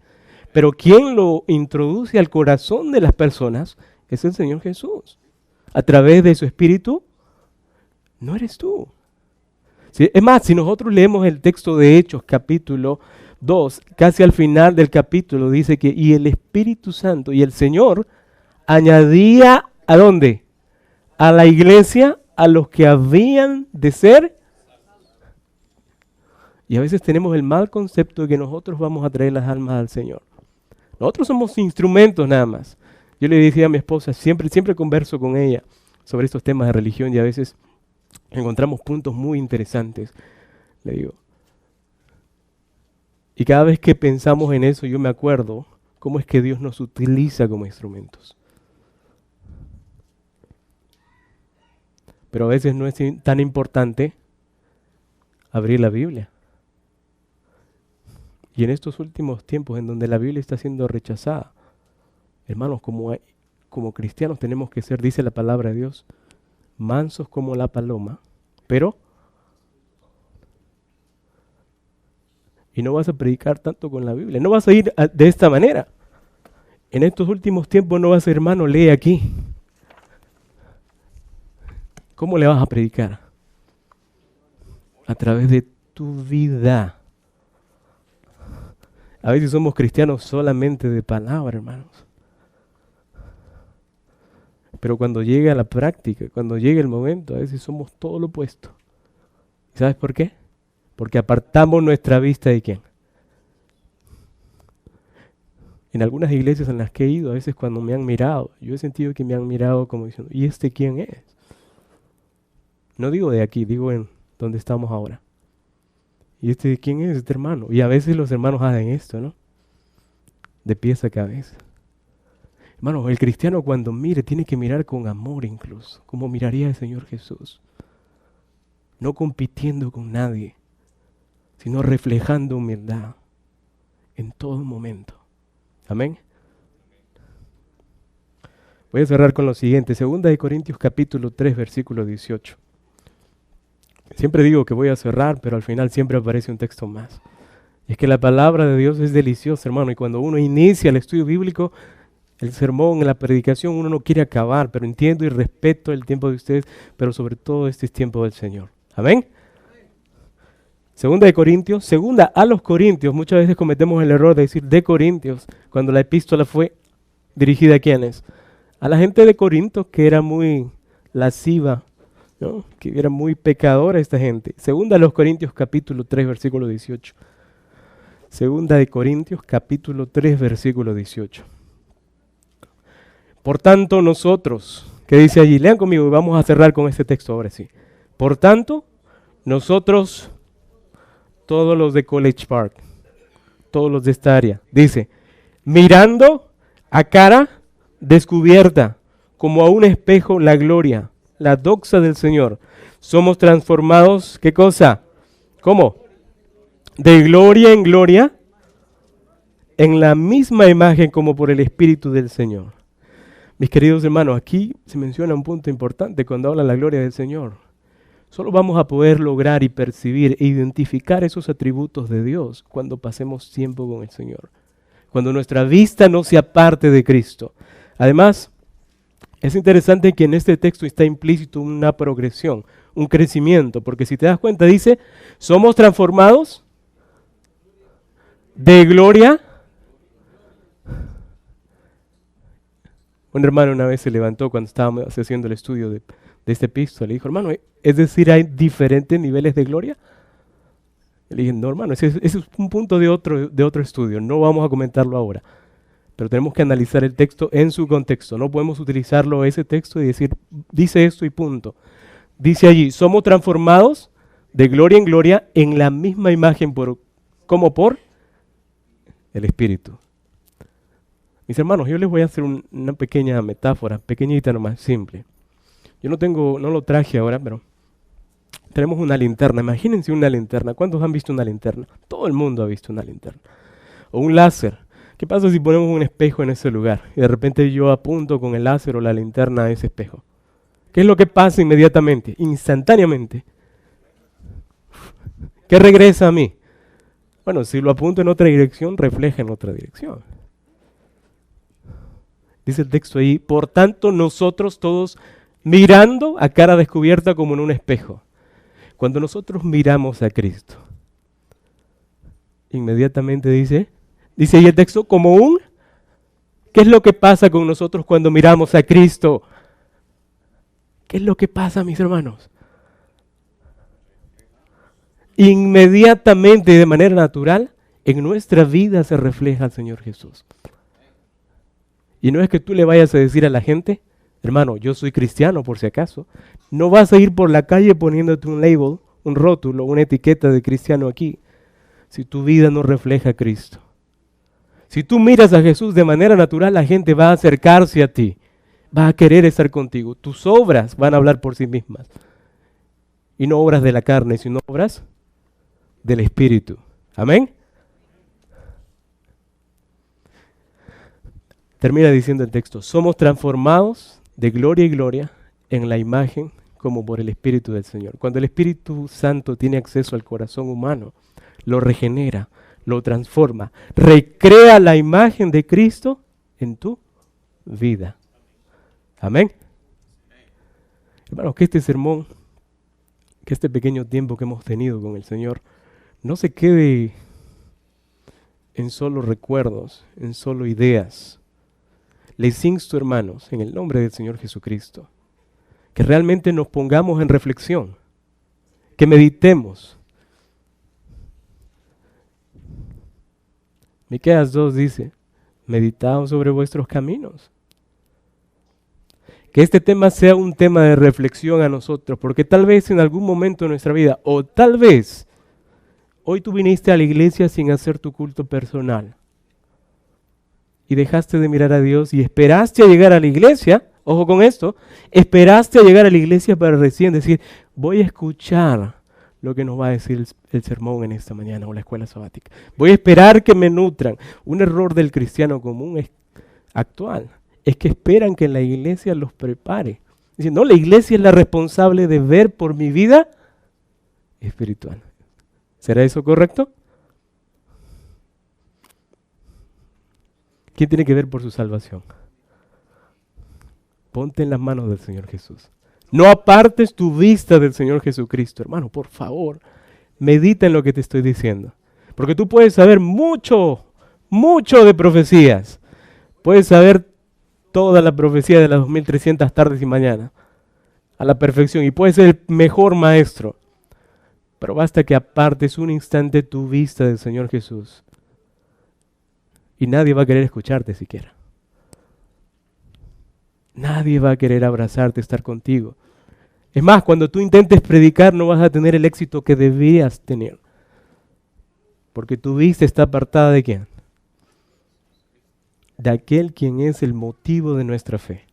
Pero quien lo introduce al corazón de las personas es el Señor Jesús. A través de su Espíritu, no eres tú. ¿Sí? Es más, si nosotros leemos el texto de Hechos, capítulo 2, casi al final del capítulo, dice que y el Espíritu Santo y el Señor añadía, ¿a dónde? A la iglesia, a los que habían de ser. Y a veces tenemos el mal concepto de que nosotros vamos a traer las almas al Señor. Nosotros somos instrumentos nada más. Yo le decía a mi esposa, siempre converso con ella sobre estos temas de religión y a veces encontramos puntos muy interesantes, le digo. Y cada vez que pensamos en eso, yo me acuerdo cómo es que Dios nos utiliza como instrumentos. Pero a veces no es tan importante abrir la Biblia. Y en estos últimos tiempos en donde la Biblia está siendo rechazada, hermanos, como cristianos tenemos que ser, dice la palabra de Dios, mansos como la paloma, pero y no vas a predicar tanto con la Biblia, no vas a ir de esta manera. En estos últimos tiempos no vas a, hermano, lee aquí. ¿Cómo le vas a predicar? A través de tu vida. A veces somos cristianos solamente de palabra, hermanos. Pero cuando llega la práctica, cuando llega el momento, a veces somos todo lo opuesto. ¿Sabes por qué? Porque apartamos nuestra vista de ¿quién? En algunas iglesias en las que he ido, a veces cuando me han mirado, yo he sentido que me han mirado como diciendo, ¿y este quién es? No digo de aquí, digo en donde estamos ahora. ¿Y este quién es este hermano? Y a veces los hermanos hacen esto, ¿no? De pies a cabeza. Hermano, el cristiano cuando mire tiene que mirar con amor incluso, como miraría el Señor Jesús. No compitiendo con nadie, sino reflejando humildad en todo momento. Amén. Voy a cerrar con lo siguiente, 2 de Corintios capítulo 3, versículo 18. Siempre digo que voy a cerrar, pero al final siempre aparece un texto más. Y es que la palabra de Dios es deliciosa, hermano, y cuando uno inicia el estudio bíblico, el sermón, la predicación, uno no quiere acabar, pero entiendo y respeto el tiempo de ustedes, pero sobre todo este es tiempo del Señor. Amén. Segunda a los Corintios, muchas veces cometemos el error de decir de Corintios, cuando la epístola fue dirigida a ¿quiénes? A la gente de Corinto, que era muy lasciva, ¿no? Que era muy pecadora esta gente. Segunda a los Corintios capítulo 3, versículo 18. Segunda de Corintios capítulo 3, versículo 18. Por tanto nosotros, ¿qué dice allí? Lean conmigo y vamos a cerrar con este texto ahora sí. Por tanto, nosotros, todos los de College Park, todos los de esta área, dice, mirando a cara descubierta, como a un espejo, la gloria, la doxa del Señor, somos transformados, ¿qué cosa? ¿Cómo? De gloria en gloria, en la misma imagen como por el Espíritu del Señor. Mis queridos hermanos, aquí se menciona un punto importante cuando habla la gloria del Señor. Solo vamos a poder lograr y percibir e identificar esos atributos de Dios cuando pasemos tiempo con el Señor. Cuando nuestra vista no se aparte de Cristo. Además, es interesante que en este texto está implícito una progresión, un crecimiento, porque si te das cuenta dice, somos transformados de gloria. Un hermano una vez se levantó cuando estábamos haciendo el estudio de este epístola y dijo, hermano, ¿es decir, hay diferentes niveles de gloria? Le dije, no, hermano, ese es un punto de otro estudio, no vamos a comentarlo ahora. Pero tenemos que analizar el texto en su contexto. No podemos utilizarlo ese texto y decir, dice esto y punto. Dice allí, somos transformados de gloria en gloria en la misma imagen como por el Espíritu. Mis hermanos, yo les voy a hacer una pequeña metáfora, pequeñita nomás, simple. Yo no lo traje ahora, pero tenemos una linterna. Imagínense una linterna. ¿Cuántos han visto una linterna? Todo el mundo ha visto una linterna. O un láser. ¿Qué pasa si ponemos un espejo en ese lugar y de repente yo apunto con el láser o la linterna a ese espejo? ¿Qué es lo que pasa inmediatamente, instantáneamente? ¿Qué regresa a mí? Bueno, si lo apunto en otra dirección, refleja en otra dirección. Dice el texto ahí, por tanto nosotros todos mirando a cara descubierta como en un espejo. Cuando nosotros miramos a Cristo, inmediatamente dice ahí el texto, ¿qué es lo que pasa con nosotros cuando miramos a Cristo? ¿Qué es lo que pasa, mis hermanos? Inmediatamente, de manera natural, en nuestra vida se refleja el Señor Jesús. Y no es que tú le vayas a decir a la gente, hermano, yo soy cristiano por si acaso. No vas a ir por la calle poniéndote un label, un rótulo, una etiqueta de cristiano aquí, si tu vida no refleja a Cristo. Si tú miras a Jesús de manera natural, la gente va a acercarse a ti, va a querer estar contigo. Tus obras van a hablar por sí mismas. Y no obras de la carne, sino obras del Espíritu. Amén. Termina diciendo el texto, somos transformados de gloria y gloria en la imagen como por el Espíritu del Señor. Cuando el Espíritu Santo tiene acceso al corazón humano, lo regenera, lo transforma, recrea la imagen de Cristo en tu vida. Amén. Hermanos, que este sermón, que este pequeño tiempo que hemos tenido con el Señor, no se quede en solo recuerdos, en solo ideas. Les insto, hermanos, en el nombre del Señor Jesucristo, que realmente nos pongamos en reflexión, que meditemos. Miqueas 2 dice, meditaos sobre vuestros caminos. Que este tema sea un tema de reflexión a nosotros, porque tal vez en algún momento de nuestra vida, o tal vez hoy tú viniste a la iglesia sin hacer tu culto personal y dejaste de mirar a Dios y esperaste a llegar a la iglesia, ojo con esto, esperaste a llegar a la iglesia para recién decir, voy a escuchar lo que nos va a decir el sermón en esta mañana o la escuela sabática. Voy a esperar que me nutran. Un error del cristiano común actual es que esperan que la iglesia los prepare. Dicen, no, la iglesia es la responsable de ver por mi vida espiritual. ¿Será eso correcto? ¿Quién tiene que ver por su salvación? Ponte en las manos del Señor Jesús. No apartes tu vista del Señor Jesucristo, hermano, por favor. Medita en lo que te estoy diciendo. Porque tú puedes saber mucho, mucho de profecías. Puedes saber toda la profecía de las 2300 tardes y mañanas a la perfección y puedes ser el mejor maestro. Pero basta que apartes un instante tu vista del Señor Jesús y nadie va a querer escucharte siquiera. Nadie va a querer abrazarte, estar contigo. Es más, cuando tú intentes predicar no vas a tener el éxito que debías tener. Porque tu vista está apartada ¿de quién? De aquel quien es el motivo de nuestra fe.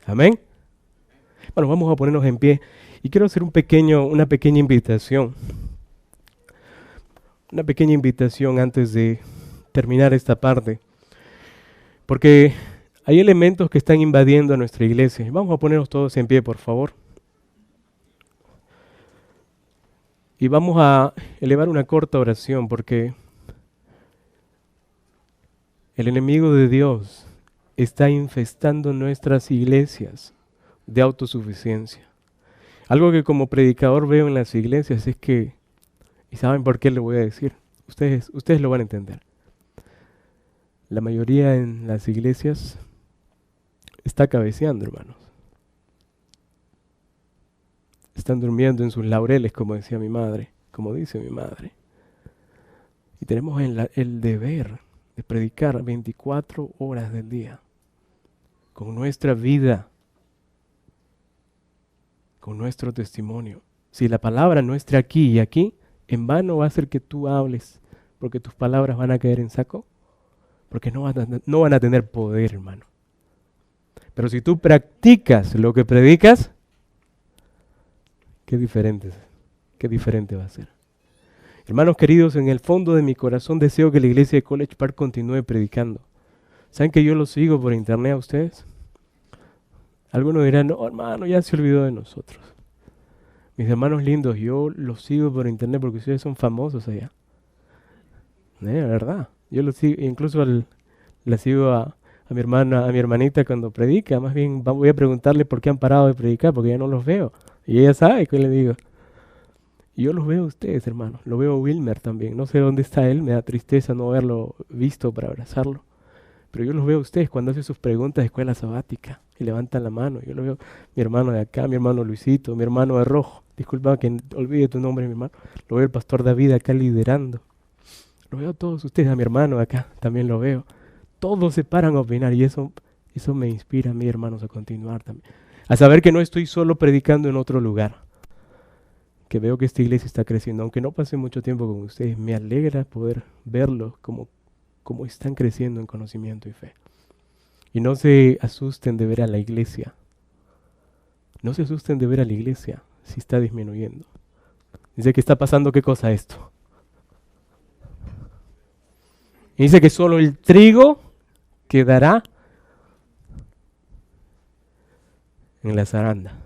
Amén. Bueno, vamos a ponernos en pie y quiero hacer una pequeña invitación. Una pequeña invitación antes de terminar esta parte. Porque hay elementos que están invadiendo a nuestra iglesia. Vamos a ponernos todos en pie, por favor. Y vamos a elevar una corta oración porque el enemigo de Dios está infestando nuestras iglesias de autosuficiencia. Algo que como predicador veo en las iglesias es que, y saben por qué le voy a decir, ustedes lo van a entender. La mayoría en las iglesias está cabeceando, hermanos. Están durmiendo en sus laureles, como decía mi madre, como dice mi madre. Y tenemos el deber de predicar 24 horas del día, con nuestra vida, con nuestro testimonio. Si la palabra no está aquí y aquí, en vano va a ser que tú hables, porque tus palabras van a caer en saco, porque no van a tener poder, hermano. Pero si tú practicas lo que predicas, qué diferente va a ser. Hermanos queridos, en el fondo de mi corazón deseo que la iglesia de College Park continúe predicando. ¿Saben que yo lo sigo por internet a ustedes? Algunos dirán, no, hermano, ya se olvidó de nosotros. Mis hermanos lindos, yo los sigo por internet porque ustedes son famosos allá. La verdad. Yo los sigo, incluso la sigo a mi hermana, a mi hermanita cuando predica. Más bien voy a preguntarle por qué han parado de predicar, porque ya no los veo. Y ella sabe qué le digo. Y yo los veo a ustedes, hermanos. Lo veo a Wilmer también. No sé dónde está él. Me da tristeza no haberlo visto para abrazarlo. Pero yo los veo a ustedes cuando hacen sus preguntas de escuela sabática. Y levantan la mano. Yo lo veo mi hermano de acá, mi hermano Luisito, mi hermano de rojo. Disculpa que olvide tu nombre, mi hermano. Lo veo el pastor David acá liderando. Lo veo a todos ustedes, a mi hermano de acá. También lo veo. Todos se paran a opinar. Y eso me inspira a mí, hermanos, a continuar también. A saber que no estoy solo predicando en otro lugar. Que veo que esta iglesia está creciendo, aunque no pase mucho tiempo con ustedes, me alegra poder verlos como están creciendo en conocimiento y fe. Y no se asusten de ver a la iglesia. No se asusten de ver a la iglesia si está disminuyendo. Dice que está pasando ¿qué cosa esto? Y dice que solo el trigo quedará en la zaranda.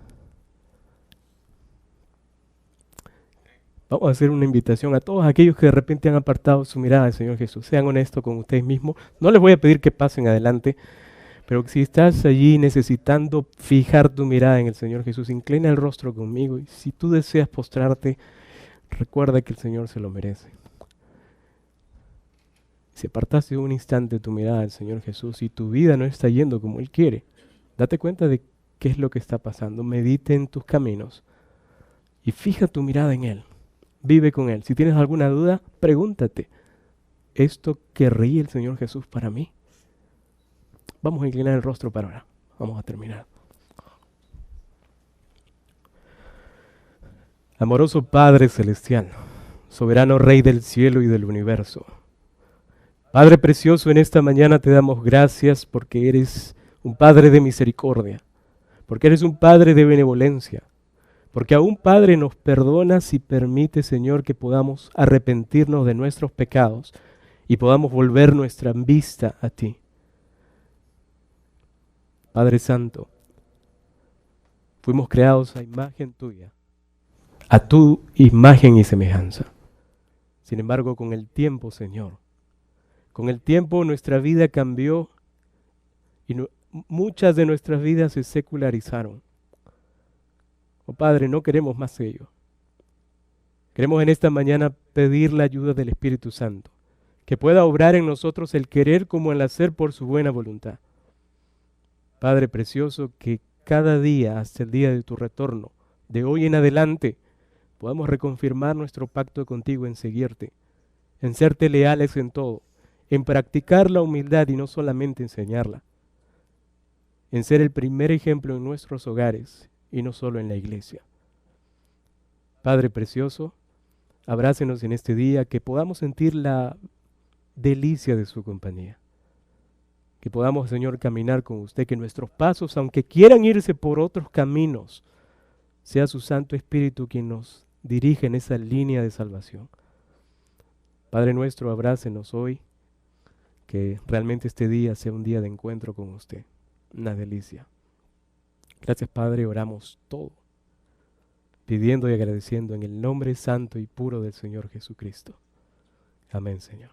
Vamos a hacer una invitación a todos aquellos que de repente han apartado su mirada del Señor Jesús. Sean honestos con ustedes mismos. No les voy a pedir que pasen adelante, pero si estás allí necesitando fijar tu mirada en el Señor Jesús, inclina el rostro conmigo. Y si tú deseas postrarte, recuerda que el Señor se lo merece. Si apartaste un instante tu mirada del Señor Jesús y tu vida no está yendo como Él quiere, date cuenta de qué es lo que está pasando. Medite en tus caminos y fija tu mirada en Él. Vive con Él. Si tienes alguna duda, pregúntate, ¿esto querría el Señor Jesús para mí? Vamos a inclinar el rostro para ahora. Vamos a terminar. Amoroso Padre Celestial, soberano Rey del cielo y del universo. Padre precioso, en esta mañana te damos gracias porque eres un Padre de misericordia, porque eres un Padre de benevolencia. Porque aún Padre nos perdonas y permite, Señor, que podamos arrepentirnos de nuestros pecados y podamos volver nuestra vista a ti. Padre Santo, fuimos creados a imagen tuya, a tu imagen y semejanza. Sin embargo, con el tiempo, Señor, con el tiempo nuestra vida cambió y muchas de nuestras vidas se secularizaron. Oh Padre, no queremos más ello. Queremos en esta mañana pedir la ayuda del Espíritu Santo, que pueda obrar en nosotros el querer como el hacer por su buena voluntad. Padre precioso, que cada día hasta el día de tu retorno, de hoy en adelante, podamos reconfirmar nuestro pacto contigo en seguirte, en serte leales en todo, en practicar la humildad y no solamente enseñarla, en ser el primer ejemplo en nuestros hogares y no solo en la iglesia. Padre precioso, abrácenos en este día, que podamos sentir la delicia de su compañía. Que podamos, Señor, caminar con usted, que nuestros pasos, aunque quieran irse por otros caminos, sea su Santo Espíritu quien nos dirige en esa línea de salvación. Padre nuestro, abrácenos hoy, que realmente este día sea un día de encuentro con usted. Una delicia. Gracias, Padre, oramos todo, pidiendo y agradeciendo en el nombre santo y puro del Señor Jesucristo. Amén, Señor.